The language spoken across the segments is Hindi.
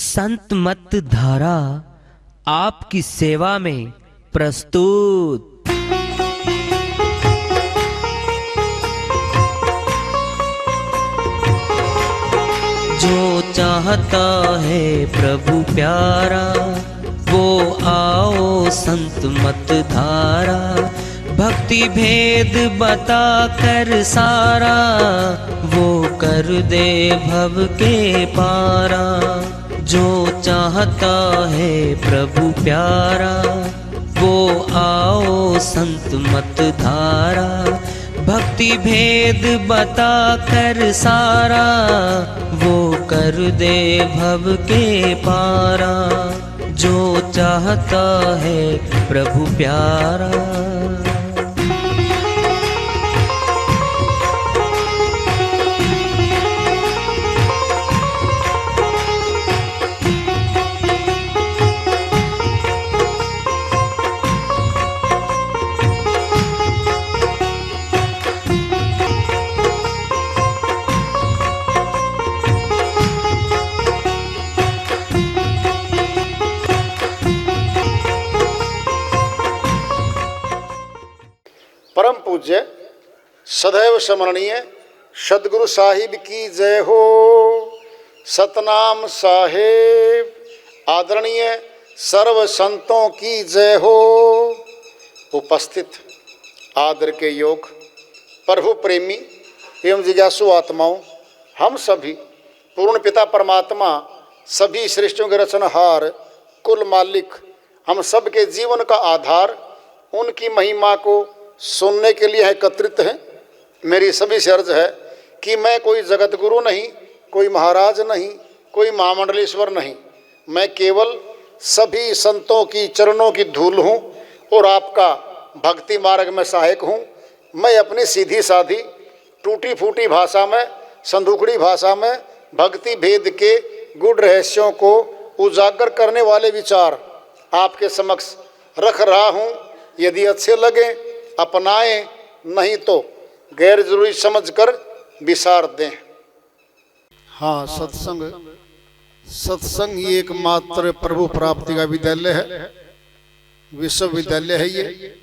संत मत धारा आपकी सेवा में प्रस्तुत। जो चाहता है प्रभु प्यारा वो आओ संत मत धारा, भक्ति भेद बता कर सारा वो कर दे भव के पारा। जो चाहता है प्रभु प्यारा वो आओ संत मत धारा, भक्ति भेद बता कर सारा वो कर दे भव के पारा। जो चाहता है प्रभु प्यारा। परम पूज्य सदैव स्मरणीय सदगुरु साहिब की जय हो। सतनाम साहेब आदरणीय सर्व संतों की जय हो। उपस्थित आदर के योग प्रभु प्रेमी एवं जिज्ञासु आत्माओं, हम सभी पूर्ण पिता परमात्मा सभी सृष्टियों के रचनहार कुल मालिक हम सब के जीवन का आधार उनकी महिमा को सुनने के लिए एकत्रित हैं। मेरी सभी से अर्ज है कि मैं कोई जगत गुरु नहीं, कोई महाराज नहीं, कोई महामंडलेश्वर नहीं, मैं केवल सभी संतों की चरणों की धूल हूँ और आपका भक्ति मार्ग में सहायक हूँ। मैं अपनी सीधी साधी टूटी फूटी भाषा में, संदूकड़ी भाषा में भक्ति भेद के गुड़ रहस्यों को उजागर करने वाले विचार आपके समक्ष रख रहा हूँ। यदि अच्छे लगे अपनाएं, नहीं तो गैर जरूरी समझकर विसार दें। हाँ, सत्संग ही एकमात्र प्रभु प्राप्ति का विद्यालय है, विश्वविद्यालय है ये।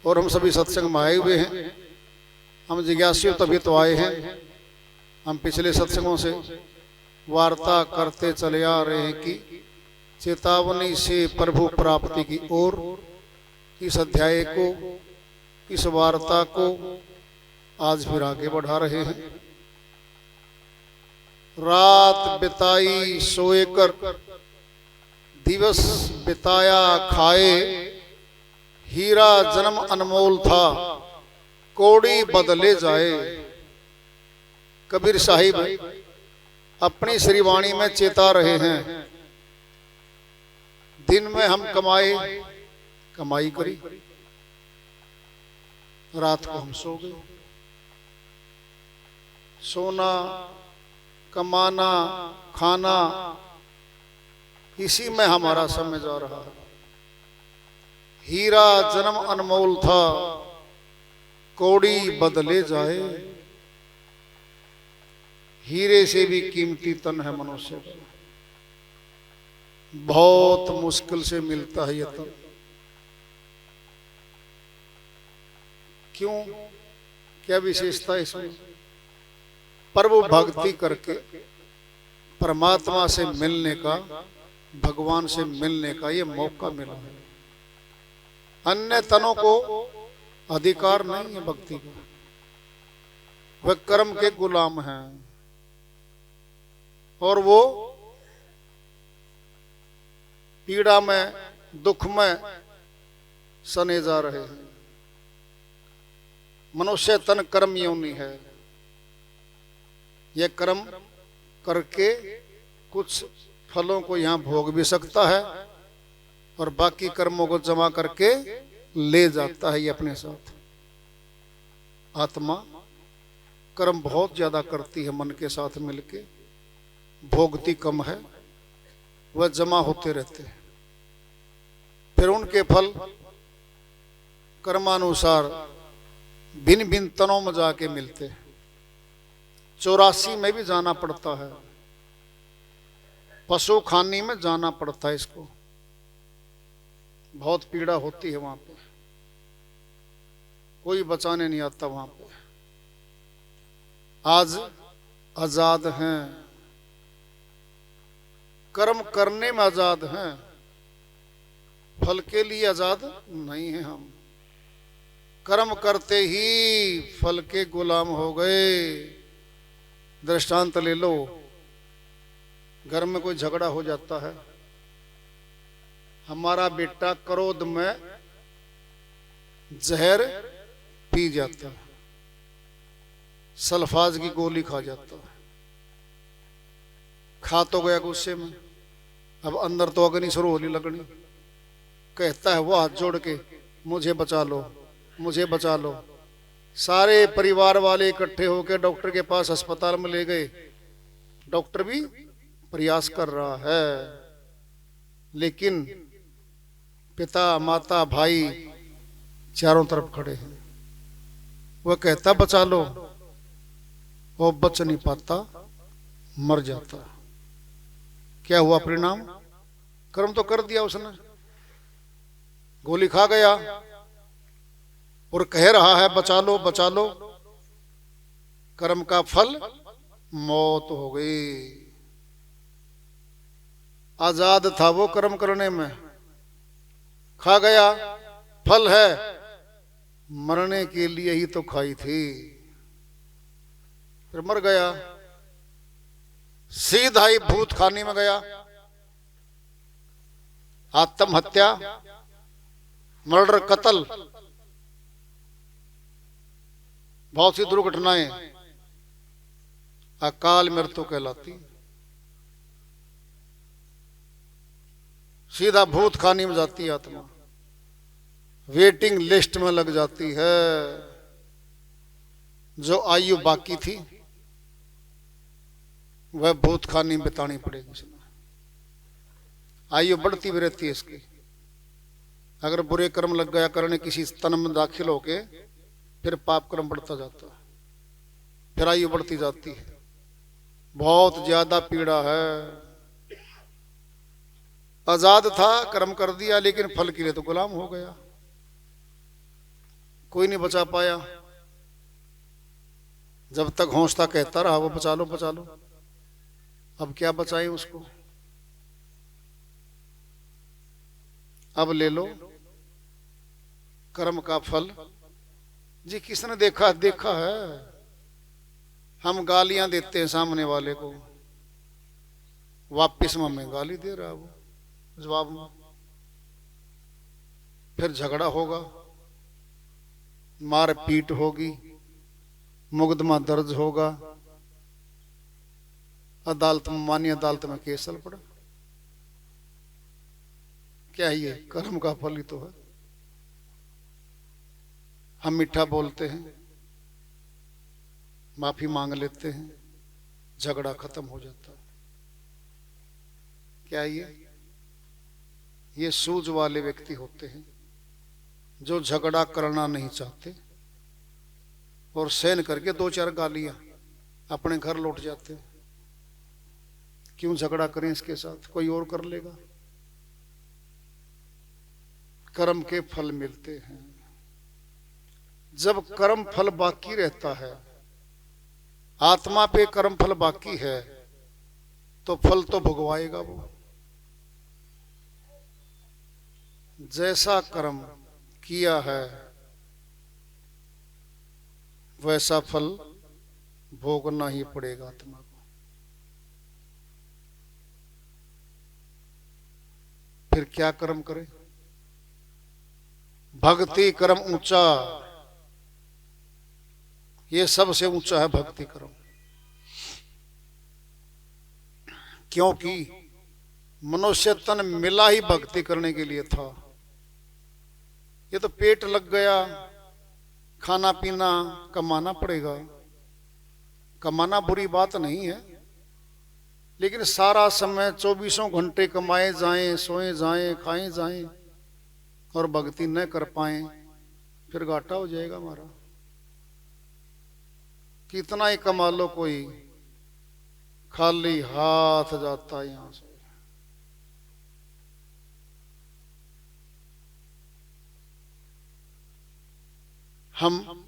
और हम सभी सत्संग में आए हुए हैं। हम जिज्ञासु तभी तो आए हैं। हम पिछले सत्संगों से वार्ता करते चले आ रहे हैं कि चेतावनी से प्रभु प्राप्ति की ओर इस अध्याय को, इस वार्ता को आज फिर आगे बढ़ा रहे हैं। रात बिताई सोए कर, दिवस बिताया खाए, हीरा जन्म अनमोल था कौड़ी बदले जाए। कबीर साहिब अपनी श्रीवाणी में चेता रहे हैं, दिन में हम कमाई करी, रात को हम सो गए। सोना, कमाना, खाना, इसी में हमारा समय जा रहा है। हीरा जन्म अनमोल था कौड़ी बदले जाए। हीरे से भी कीमती तन है मनुष्य का, बहुत मुश्किल से मिलता है यह तन। क्यों, क्या विशेषता इसमें? प्रभु भक्ति करके परमात्मा से मिलने का, भगवान से मिलने का ये मौका मिला है। अन्य तनों को अधिकार नहीं है भक्ति का, वह कर्म के गुलाम हैं और वो पीड़ा में, दुख में सने जा रहे हैं। मनुष्य तन कर्म योनि है। यह कर्म करके कुछ फलों को यहाँ भोग भी सकता है और बाकी कर्मों को जमा करके ले जाता है ये अपने साथ। आत्मा कर्म बहुत ज्यादा करती है, मन के साथ मिलके भोगती कम है, वह जमा होते रहते हैं। फिर उनके फल कर्मानुसार भिन्न भिन्न तनों में जाके मिलते हैं। 84 में भी जाना पड़ता है, पशु खानी में जाना पड़ता है इसको, बहुत पीड़ा होती है वहां पे, कोई बचाने नहीं आता वहां पे। आज आजाद हैं, कर्म करने में आजाद हैं, फल के लिए आजाद नहीं है हम। कर्म करते ही फल के गुलाम हो गए। दृष्टांत ले लो, घर में कोई झगड़ा हो जाता है, हमारा बेटा क्रोध में जहर पी जाता है, सल्फाज की गोली खा जाता है, खा तो गया गुस्से में, अब अंदर तो अग्नि शुरू होने लगनी, कहता है वो हाथ जोड़ के मुझे बचा लो, मुझे बचा लो। सारे परिवार वाले इकट्ठे होकर डॉक्टर के पास अस्पताल में ले गए। डॉक्टर भी प्रयास कर रहा है, लेकिन पिता माता भाई चारों तरफ खड़े हैं। वह कहता बचा लो, वो बच नहीं पाता, मर जाता। क्या हुआ परिणाम? कर्म तो कर दिया उसने, गोली खा गया और कह रहा है बचा लो बचा लो। कर्म का फल मौत हो गई। आजाद था वो कर्म करने में, खा गया, फल है, मरने के लिए ही तो खाई थी, फिर मर गया। सीधा ही भूत खाने में गया। आत्महत्या, मर्डर, कत्ल, बहुत सी दुर्घटनाएं अकाल मृत्यु कहलाती। सीधा भूत खाने में जाती है आत्मा, वेटिंग लिस्ट में लग जाती है। जो आयु बाकी थी वह भूत खाने में बितानी पड़ेगी इसमें। आयु बढ़ती भी रहती है इसकी। अगर बुरे कर्म लग गया करने किसी तन में दाखिल होके, फिर पाप कर्म बढ़ता जाता है, फिर आयु बढ़ती जाती है। बहुत ज्यादा पीड़ा है। आजाद था, कर्म कर दिया, लेकिन फल के लिए तो गुलाम हो गया। कोई नहीं बचा पाया। जब तक होंशता कहता रहा वो बचा लो बचा लो। अब क्या बचाए उसको? अब ले लो कर्म का फल। जी किसने देखा? देखा है। हम गालियां देते हैं सामने वाले को, वापिस में हमें गाली दे रहा है वो जवाब में। फिर झगड़ा होगा, मार पीट होगी, मुकदमा दर्ज होगा, अदालत में, माननीय अदालत में केस चल पड़ा। क्या ये कर्म का फल ही तो है। हम मीठा बोलते हैं, माफी मांग लेते हैं, झगड़ा खत्म हो जाता है। क्या ये सूझ वाले व्यक्ति होते हैं जो झगड़ा करना नहीं चाहते और सहन करके दो चार गालियां अपने घर लौट जाते हैं। क्यों झगड़ा करें इसके साथ, कोई और कर लेगा। कर्म के फल मिलते हैं। जब कर्म फल बाकी रहता है, आत्मा पे कर्म फल बाकी है, तो फल तो भुगवाएगा वो। जैसा कर्म किया है वैसा फल भोगना ही पड़ेगा आत्मा को। फिर क्या कर्म करे? भक्ति कर्म ऊंचा, ये सबसे ऊंचा है भक्ति कर्म। क्योंकि मनुष्य तन मिला ही भक्ति करने के लिए था। ये तो पेट लग गया, खाना पीना कमाना पड़ेगा। कमाना बुरी बात नहीं है, लेकिन सारा समय 24 घंटे कमाए जाएं, सोए जाएं, खाएं जाएं और भक्ति न कर पाए, फिर घाटा हो जाएगा हमारा। कितना ही कमा लो, कोई खाली हाथ जाता है यहां से। हम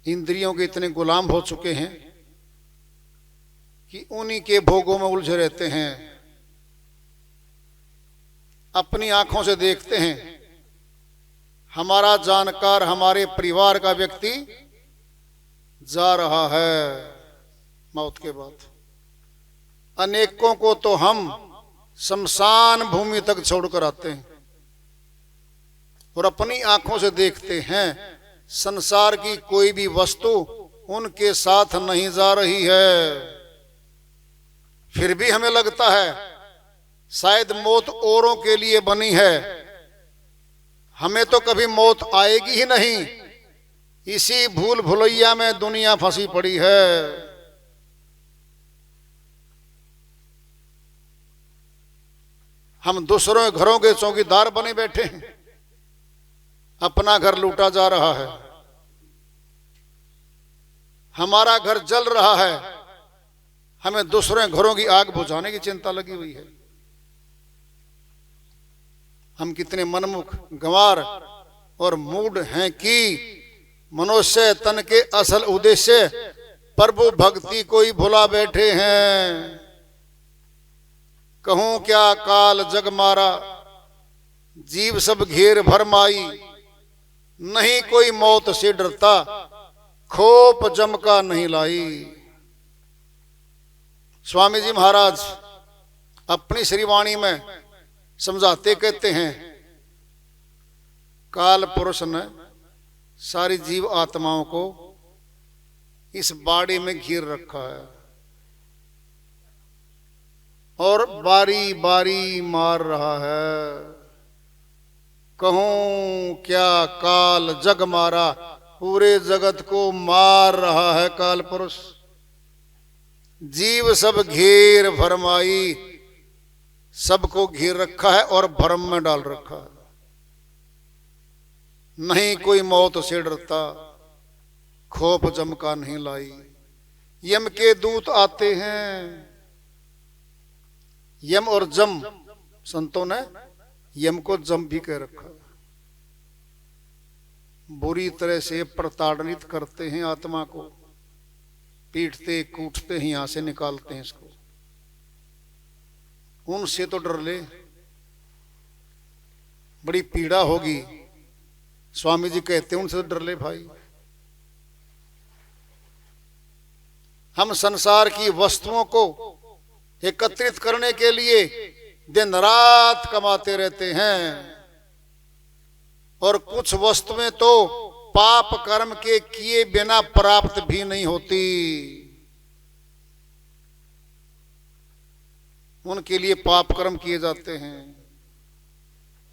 इंद्रियों के इतने गुलाम हो चुके हैं कि उन्हीं के भोगों में उलझे रहते हैं। अपनी आंखों से देखते हैं हमारा जानकार, हमारे परिवार का व्यक्ति जा रहा है मौत के बाद। अनेकों को तो हम शमशान भूमि तक छोड़कर आते हैं और अपनी आंखों से देखते हैं संसार की कोई भी वस्तु उनके साथ नहीं जा रही है। फिर भी हमें लगता है शायद मौत औरों के लिए बनी है, हमें तो कभी मौत आएगी ही नहीं। इसी भूल भुलैया में दुनिया फंसी पड़ी है। हम दूसरों के घरों के चौकीदार बने बैठे हैं, अपना घर लूटा जा रहा है, हमारा घर जल रहा है, हमें दूसरे घरों की आग बुझाने की चिंता लगी हुई है। हम कितने मनमुख, गंवार और मूढ़ हैं कि मनुष्य तन के असल उद्देश्य प्रभु भक्ति को ही भुला बैठे हैं। कहूं क्या काल जग मारा, जीव सब घेर भरमाई, नहीं कोई मौत से डरता, खोप जम का नहीं लाई। स्वामी जी महाराज अपनी श्रीवाणी में समझाते कहते हैं, काल पुरुष ने सारी जीव आत्माओं को इस बाड़ी में घेर रखा है और बारी बारी मार रहा है। कहूं क्या काल जग मारा, पूरे जगत को मार रहा है काल पुरुष। जीव सब घेर भरमाई, सबको घेर रखा है और भरम में डाल रखा है। नहीं कोई मौत से डरता, खोप जम का नहीं लाई। यम के दूत आते हैं। यम और जम, संतों ने यम को जम भी कह रखा। बुरी तरह से प्रताड़ित करते हैं आत्मा को, पीटते कूटते ही यहां से निकालते हैं इसको। उनसे तो डर ले, बड़ी पीड़ा होगी। स्वामी जी कहते हैं उनसे तो डर ले भाई। हम संसार की वस्तुओं को एकत्रित करने के लिए दिन रात कमाते रहते हैं और कुछ वस्तुएं तो पाप कर्म के किए बिना प्राप्त भी नहीं होती। उनके लिए पाप कर्म किए जाते हैं,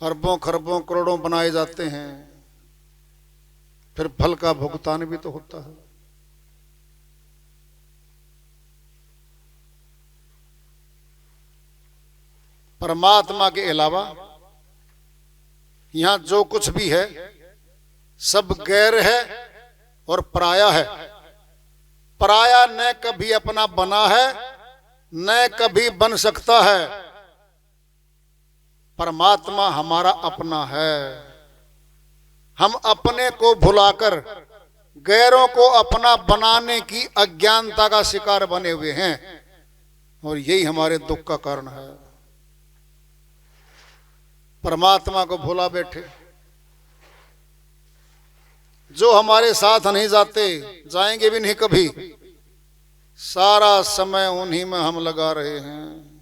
अरबों खरबों करोड़ों बनाए जाते हैं, फिर फल का भुगतान भी तो होता है। परमात्मा के अलावा यहां जो कुछ भी है सब गैर है और पराया है। पराया न कभी अपना बना है न कभी बन सकता है। परमात्मा हमारा अपना है। हम अपने को भुलाकर गैरों को अपना बनाने की अज्ञानता का शिकार बने हुए हैं और यही हमारे दुख का कारण है। परमात्मा को भुला बैठे। जो हमारे साथ नहीं जाते, जाएंगे भी नहीं कभी, सारा समय उन्हीं में हम लगा रहे हैं,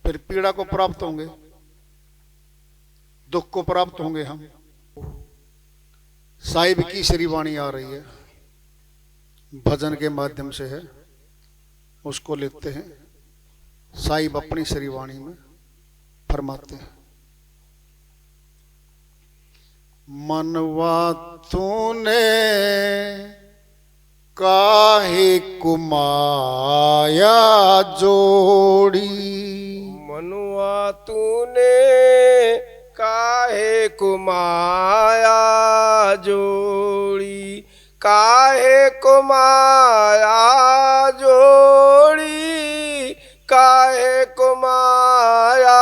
फिर पीड़ा को प्राप्त होंगे, दुख को प्राप्त होंगे हम। साहिब की श्रीवाणी आ रही है, भजन के माध्यम से है, उसको लेते हैं। साहिब अपनी श्रीवाणी में फरमाते हैं, मनवा तूने काहे कुमाया जोड़ी। मनुआ तूने काहे कुमाया जोड़ी, काहे कुमाया जोड़ी, काहे कुमाया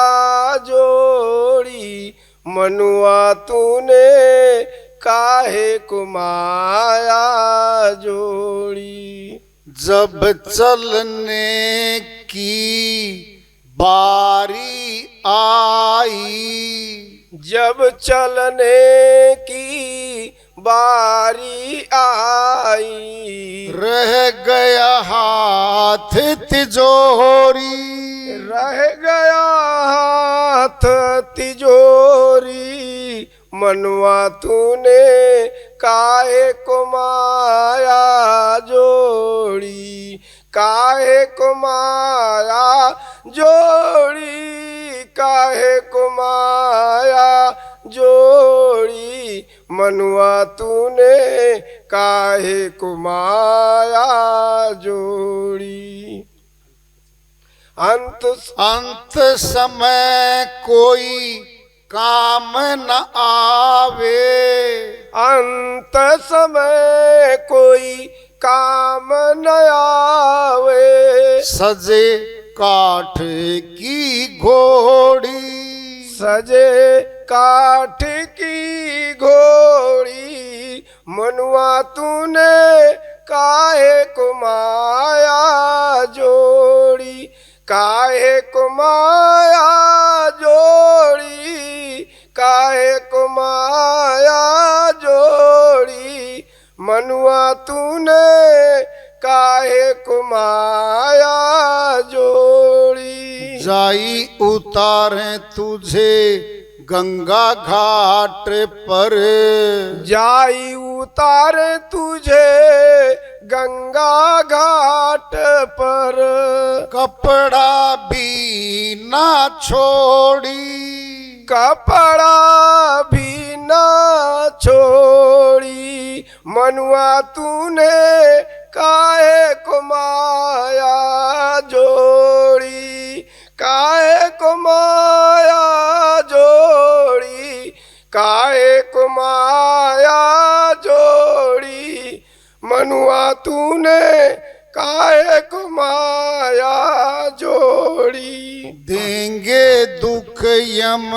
जोड़ी। मनुआ तूने काहे को माया जोड़ी। जब चलने की बारी आई, जब चलने की बारी आई, रह गया हाथ तिजोरी, रह गया हाथ तिजोरी। मनुआ तूने काहे को माया जोड़ी, काहे को माया जोड़ी, काहे को माया जोड़ी। मनुआ तूने काहे को माया जोड़ी। अंत समय कोई काम न आवे, अंत समय कोई काम न आवे। सजे काठ की घोड़ी, सजे काठ की घोड़ी। मनुआ तूने काहे को माया जोड़ी, काहे को माया जोड़ी, काहे को माया जोड़ी। मनुआ तूने काहे को माया जोड़ी। जाई उतारे तुझे गंगा घाट पर, जाई उतारे तुझे गंगा घाट पर। कपड़ा भी ना छोड़ी, कपड़ा भी ना छोड़ी। मनुआ तूने काहे को माया जोड़ी, काहे को माया जोड़ी, काहे को माया जोड़ी। मनुआ तूने काहे को माया जोड़ी। देंगे दुख यम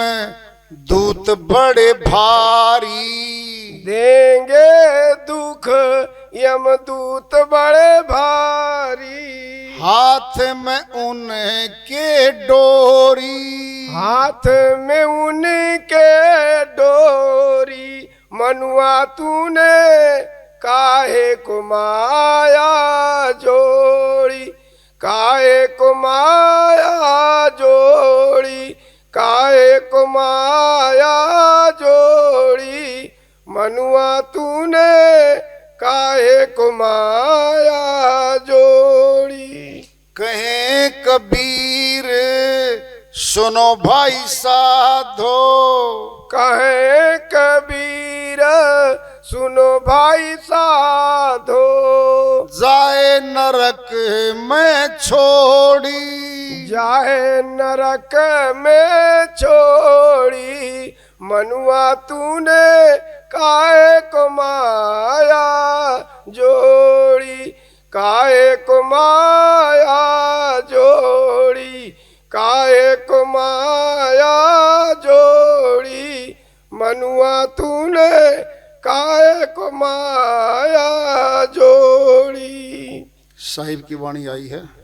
दूत बड़े भारी, देंगे दुख यमदूत बड़े भारी। हाथ में उनके डोरी, हाथ में उनके डोरी। मनुआ तूने काहे को माया जोड़ी, काहे को माया जोड़ी, काहे को माया जोड़ी। मनुआ तूने काहे को माया जोड़ी। कहे कबीर सुनो भाई साधो, कहे कबीर सुनो भाई साधो। जाए नरक में छोड़ी, जाए नरक में छोड़ी। मनुआ तूने काहे को माया जोड़ी, काहे को माया जोड़ी, काहे को माया जोड़ी। मनुआ तूने काहे को माया जोड़ी। साहिब की वाणी आई है।